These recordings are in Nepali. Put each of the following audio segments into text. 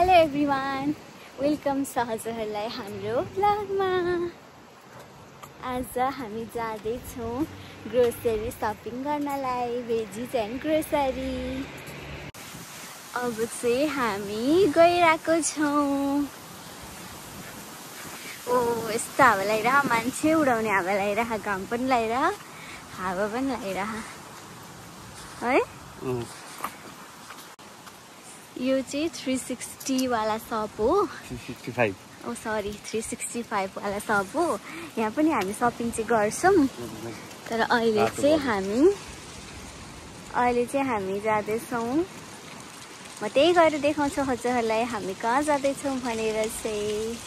हेलो एभ्रिवान, वेलकम सहजहरूलाई हाम्रो ब्लगमा। आज हामी जाँदैछौँ ग्रोसरी सपिङ गर्नलाई, भेजिज एन्ड ग्रोसरी। अब चाहिँ हामी गइरहेको छौँ। ओ यस्तो हावा लगाइरह, मान्छे उडाउने हावा लगाइरह, घाम पनि लगाइरह, हावा पनि लगाइरह है। यो चाहिँ 360 वाला सप हो। 365 ओ सरी 365 वाला सप हो। यहाँ पनि हामी सपिङ चाहिँ गर्छौँ, तर अहिले चाहिँ हामी जाँदैछौँ। म त्यही गरेर देखाउँछु हजुरहरूलाई हामी कहाँ जाँदैछौँ भनेर चाहिँ।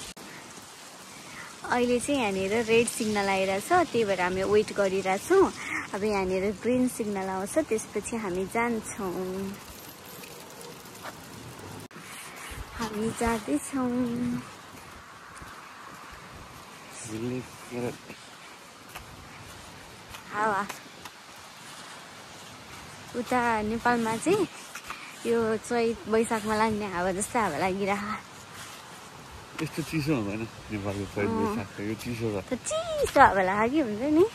अहिले चाहिँ यहाँनिर रेड सिग्नल आइरहेछ, त्यही भएर हामी वेट गरिरहेछौँ। अब यहाँनिर ग्रिन सिग्नल आउँछ, त्यसपछि हामी जान्छौँ। हामी जाँदैछौँ। हावा उता नेपालमा चाहिँ यो चैत वैशाखमा लाग्ने हावा जस्तै हावा लागिरह। यस्तो चिसो हुँदैन नेपालको चैत वैशाख, यो चिसो छ। चिसो हावा लाग्यो हुन्छ नि।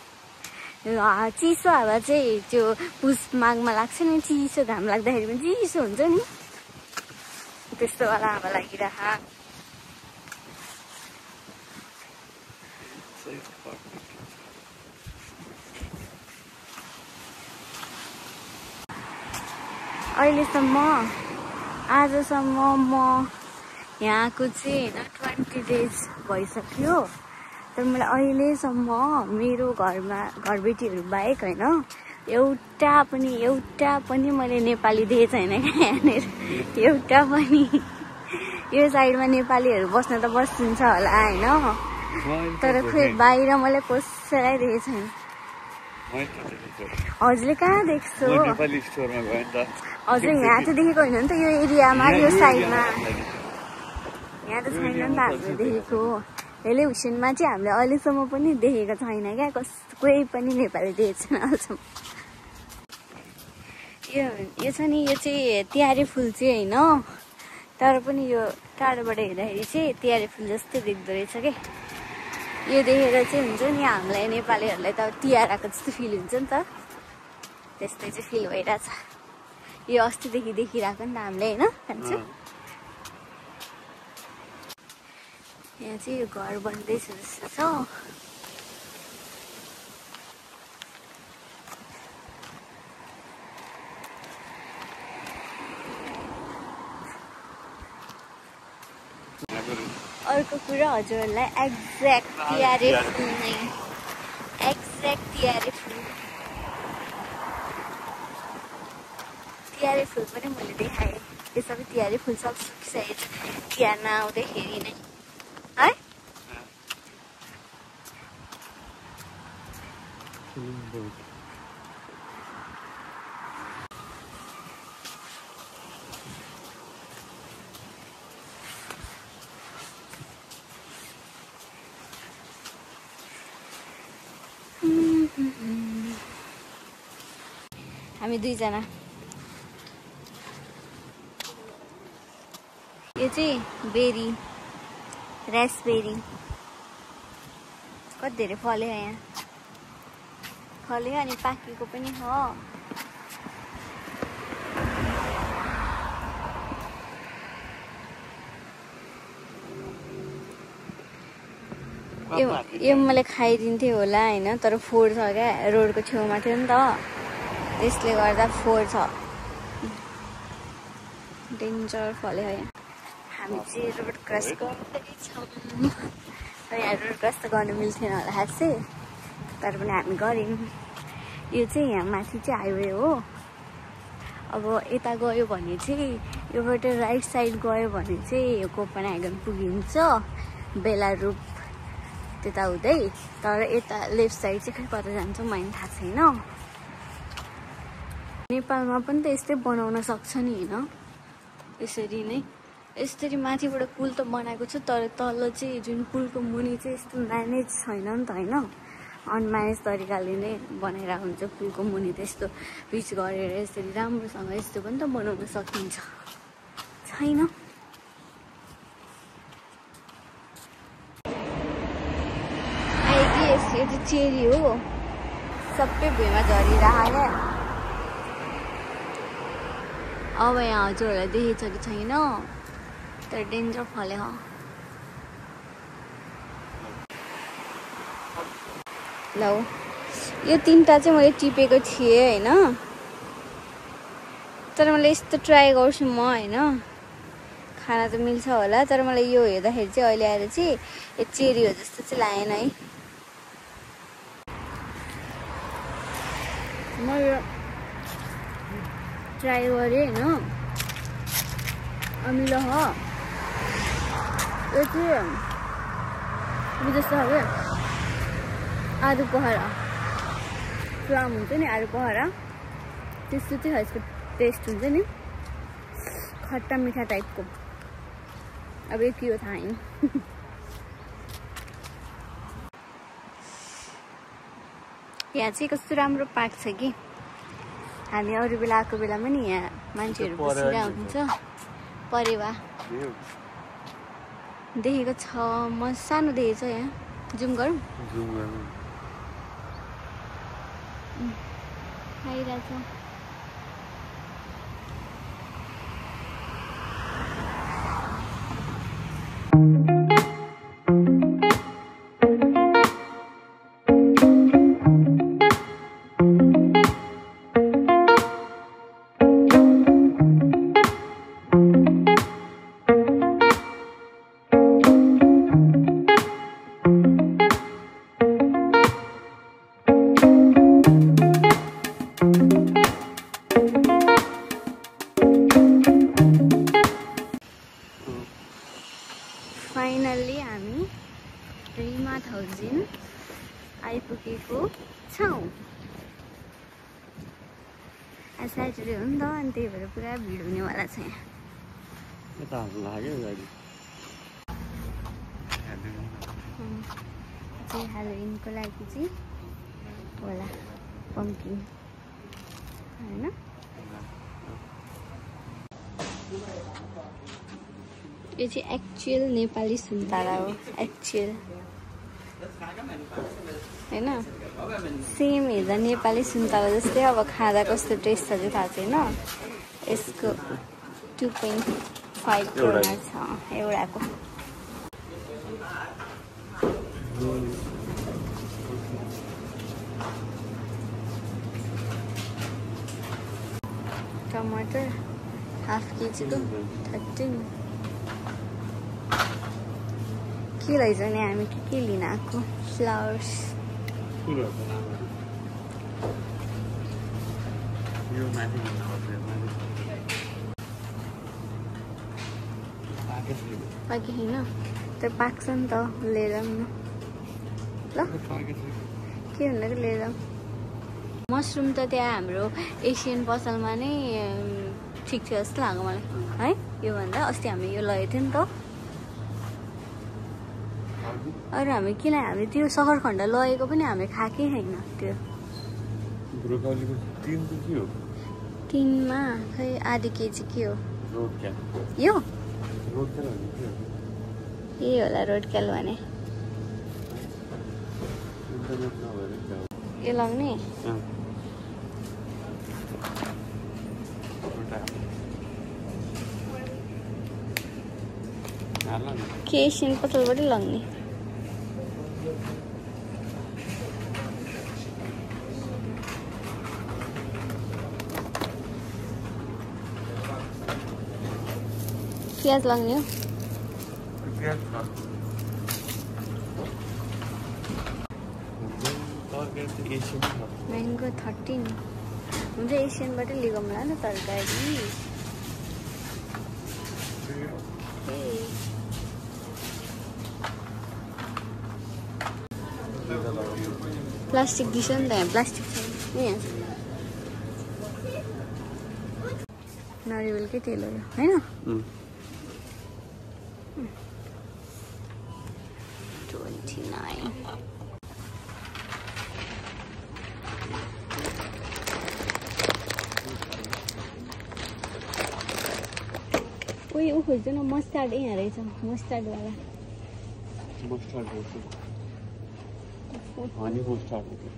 चिसो हावा चाहिँ त्यो पुस माघमा लाग्छ नि, चिसो घाम लाग्दाखेरि पनि चिसो हुन्छ नि, त्यस्तो वाला हावा लागिरह। अहिलेसम्म आजसम्म म यहाँको चाहिँ होइन 20 डेज भइसक्यो, तर मलाई अहिलेसम्म मेरो घरबेटीहरू बाहेक होइन एउटा पनि मैले नेपाली देखेको छैन क्या यहाँनिर। एउटा पनि। यो साइडमा नेपालीहरू बस्न त बसिन्छ होला होइन, तर खोइ बाहिर मलाई कसैलाई देखेको छैन। हजुरले कहाँ देख्छु? हजुर यहाँ त देखेको होइन नि त, यो एरियामा यो साइडमा यहाँ त छैन नि त हामीले देखेको। हेले हुसेनमा चाहिँ हामीले अहिलेसम्म पनि देखेको छैन क्या, कोही पनि नेपाली देखेको छैन अहिलेसम्म। यो छ नि, यो चाहिँ तिहारे फुल चाहिँ होइन, तर पनि यो टाढोबाट हेर्दाखेरि चाहिँ तिहारे फुल जस्तै देख्दो रहेछ क्या। यो देखेर चाहिँ हुन्छ नि हामीलाई नेपालीहरूलाई त तिहार आएको जस्तो फिल हुन्छ नि त, त्यस्तै चाहिँ फिल भइरहेछ। यो अस्तिदेखि देखिरहेको नि त हामीले होइन खान्छ। यहाँ चाहिँ यो घर बन्दैछ जस्तो छ। अर्को कुरा हजुरहरूलाई एक्ज्याक्ट तिहारे फुल नै, एक्ज्याक्ट तिहारे फुल पनि मैले देखाएँ। यो सबै तिहारे फुल सब सुकिसकेको छ तिहार नआउँदाखेरि नै है। हामी दुईजना। यो चाहिँ बेरी, रासबेरी कति धेरै फल्यो यहाँ, फल्यो अनि पाकेको पनि हो। यो मैले खाइदिन्थेँ होला होइन, तर फोहोर छ क्या, रोडको छेउमा थियो नि त, त्यसले गर्दा फोहोर छ। डेन्जर फल्यो यहाँ। हामी चाहिँ रोड क्रस गर्दैछौँ। यहाँ रोड क्रस त गर्नु मिल्थेन होला खासै, तर पनि हामी गऱ्यौँ। यो चाहिँ यहाँ माथि चाहिँ हाइवे हो। अब यता गयो भने चाहिँ योबाट राइट साइड गयो भने चाहिँ यो कोपनहेगन पुगिन्छ, बेलारुप त्यता हुँदै। तर यता लेफ्ट साइड चाहिँ खै कता जान्छ मलाई थाहा छैन। नेपालमा पनि त यस्तै बनाउन सक्छ नि होइन, यसरी नै। यसरी माथिबाट पुल त बनाएको छ, तर तल चाहिँ जुन पुलको मुनि चाहिँ यस्तो म्यानेज छैन नि त होइन, अनम्यानेज तरिकाले नै बनाइरहेको हुन्छ। पुलको मुनि त यस्तो पिच गरेर यसरी राम्रोसँग यस्तो पनि त बनाउन सकिन्छ, छैन। चेरी हो सबै भुइँमा झरिरहेको। अब यहाँ हजुरहरूलाई देखेछ कि छैन तर डेन्जर फले हो। ल यो 3टा चाहिँ मैले टिपेको थिएँ होइन, तर मैले यस्तो ट्राई गर्छु म होइन, खाना त मिल्छ होला, तर मलाई यो हेर्दाखेरि चाहिँ अहिले आएर चाहिँ यो चेरी हो जस्तो चाहिँ लागेन है। म यो ट्राई गरेँ होइन, अमिलो हो यो चाहिँ जस्तो खाले आलु पहरा प्लम हुन्छ नि, आलु पहरा त्यस्तो चाहिँ खासको टेस्ट हुन्छ नि, खट्टा मिठा टाइपको। अब यो के हो थाहा छैन। यहाँ चाहिँ कस्तो राम्रो पार्क छ कि, हामी अरू बेला आएको बेलामा नि यहाँ मान्छेहरू बसिरहेको हुन्छ। परेवा देखेको छ, म सानो देखेको छ। यहाँ जुम गरौँ, आइरहेछ। फाइनल्ली हामी रिमा 1000 आइपुगेको छौँ। स्याटरडे हो नि त, अनि त्यही भएर पुरा भिड हुनेवाला छ यहाँ। चाहिँ हेलोविनको लागि चाहिँ होला पम्किन होइन। यो चाहिँ एक्चुअल नेपाली सुन्तला हो, एक्चुअल होइन, सेम हेर्दा नेपाली सुन्तला जस्तै। अब खाँदा कस्तो टेस्ट छ चाहिँ थाहा छैन। यसको 2.5 करोड छ एउटाको। टमाटर हाफ केजीको 13। के लैजाउने हामी, के लिन आएको? फ्लावर्स। पाके होइन तर पाक्छ नि त, लिएर न ल। के भनेको लिएर? मसरुम त त्यहाँ हाम्रो एसियन पसलमा नै ठिक थियो जस्तो लाग्यो मलाई है। योभन्दा अस्ति हामी यो लगेको थियो नि त। अरू हामी किन हामी त्यो सकरखण्ड लगेको पनि हामी खाएकै छैन त्यो। 3मा खै आधी केजी के हो यो? ए होला रोड क्याल भने। यो लाग्ने के एसियन पसलबाटै लाग्ने। प्याज लाग्ने हो? म्याङ्गो 13 हुन्छ। एसियनबाटै लिगौँ होला न तरकारी। प्लास्टिक दिन्छ नि त यहाँ, प्लास्टिक छैन यहाँ। नरिवलकै तेल हो होइन। 29। उयो ऊ खोज्छ न, मस्टार्ड यहाँ रहेछ, मस्टार्डवाला। हनीमुन स्टार्ट भयो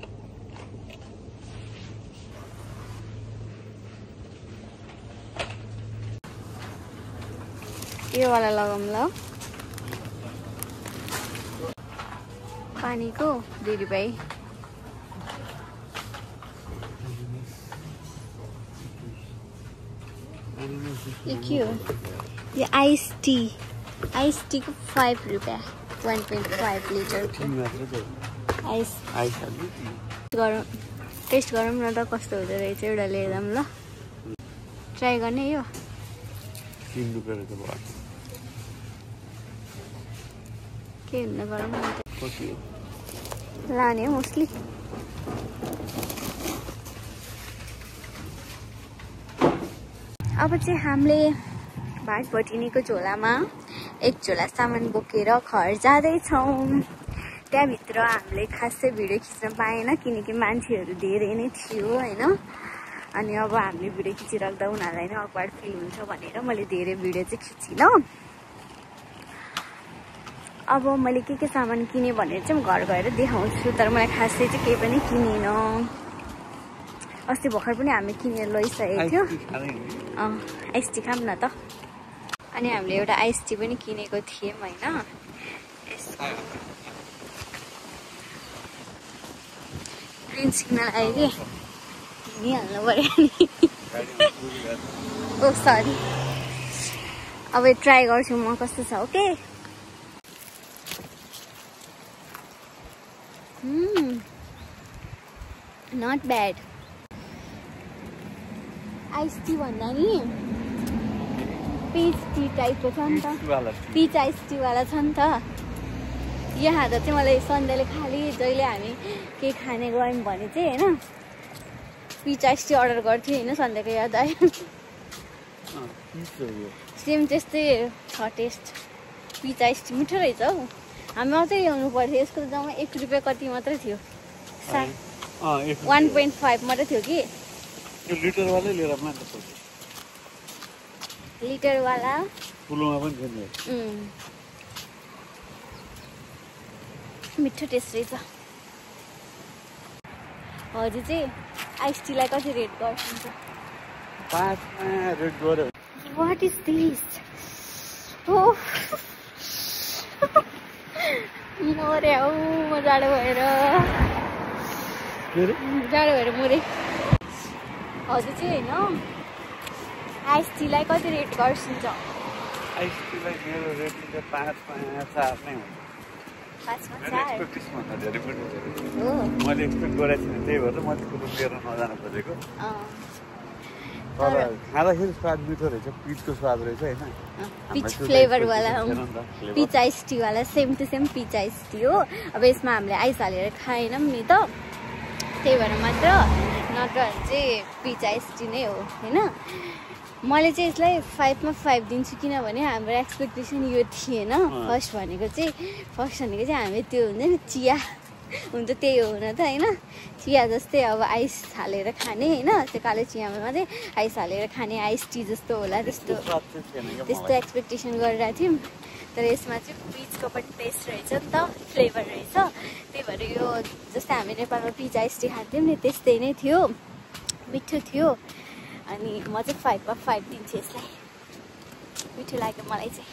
यो वाला लगाऊँ ल पानीको 2 रुपैयाँ ये के हो यो आइस टी को 5 रुपैयाँ 1.5 लिटर आइस टेस्ट गरौँ न त कस्तो हुँदो रहेछ एउटा लिएर ल ट्राई गर्ने यो 3 रुपैयाँ रहेछ भयो के हुन्न गरौँ न लाने मोस्टली अब चाहिँ हामीले भात भटिनीको झोलामा एक झोला सामान बोकेर घर जाँदैछौँ त्यहाँभित्र हामीले खासै भिडियो खिच्न पाएन किनकि मान्छेहरू धेरै नै थियो होइन अनि अब हामीले भिडियो खिचिराख्दा उनीहरूलाई नै अक्वार्ड फिल हुन्छ भनेर मैले धेरै भिडियो चाहिँ खिचिनँ अब मैले के सामान किने भनेर चाहिँ घर गएर देखाउँछु तर मलाई खासै चाहिँ केही पनि किनिनँ अस्ति भर्खर पनि हामी किनेर लैसकेको थियो आइस टी खाऊँ न त अनि हामीले एउटा आइस टी पनि किनेको थियौँ होइन ग्रिन सिग्नल आयो कि हिँडिहाल्नु पऱ्यो नि ओ सरी अब ट्राई गर्छु म कस्तो छ okay not bad ice tea भन्दा नि पिच टी टाइपको छ नि त पिच आइस टी वाला छ नि त यहाँ त चाहिँ मलाई सन्ध्याले खाली जहिले हामी केही खाने गयौँ भने चाहिँ होइन पिच आइस टी अर्डर गर्थ्यो होइन सन्ध्याको याद आयो सेम त्यस्तै छ टेस्ट पिच आइस टी मिठो रहेछ हौ हामी मात्रै ल्याउनु पर्थ्यो यसको त जम्मा 1 रुपैयाँ कति मात्रै थियो 1.5 मात्रै थियो कि यो लिटर वाला लिएर आउन त लिटर वाला पुलोमा पनि छ नि मिठो टेस्ट रहेछ हजुर चाहिँ आइस टीलाई कति रेट गर्नुहुन्छ 5 मा रेट गर्यो व्हाट इज दिस ओ नरे औ म जाडो भएर मरे हजुर चाहिँ होइन आइस टीलाई कति रेट गर्नुहुन्छ आइस टीलाई मेरो रेट चाहिँ 5 मा 4 नै हो 5 मा 4 एक्सपेक्टेसन धेरै पनि हो मैले एक्सपेक्ट गरेको थिएँ त्यही भएर म त्यो लिएर नजान खोजेको तर खाँदाखेरि स्वाद मिठो रहेछ पिचको स्वाद रहेछ होइन पिच फ्लेभर वाला पिच आइस टी वाला same to same peach ice tea हो अब यसमा हामीले आइस हालेर खाएनौँ नि त त्यही भएर मात्र नत्र चाहिँ पिच आइस टी नै हो होइन मैले चाहिँ यसलाई 5 मा 5 दिन्छु किनभने हाम्रो एक्सपेक्टेसन यो थिएन फर्स्ट भनेको चाहिँ हामी त्यो हुन्छ नि चिया हुन्छ त्यही हो हुन त होइन चिया जस्तै अब आइस हालेर खाने होइन त्यो कालो चियामा चाहिँ आइस हालेर खाने आइस टी जस्तो होला त्यस्तो एक्सपेक्टेसन गरिरहेको थियौँ तर यसमा चाहिँ पिचको पनि टेस्ट रहेछ नि त फ्लेभर रहेछ त्यही भएर यो जस्तै हामी नेपालमा पिच आइस टी खान्थ्यौँ नि त्यस्तै नै थियो मिठो थियो अनि म चाहिँ 5 मा 5 दिन्छु यसलाई मिठो लाग्यो मलाई चाहिँ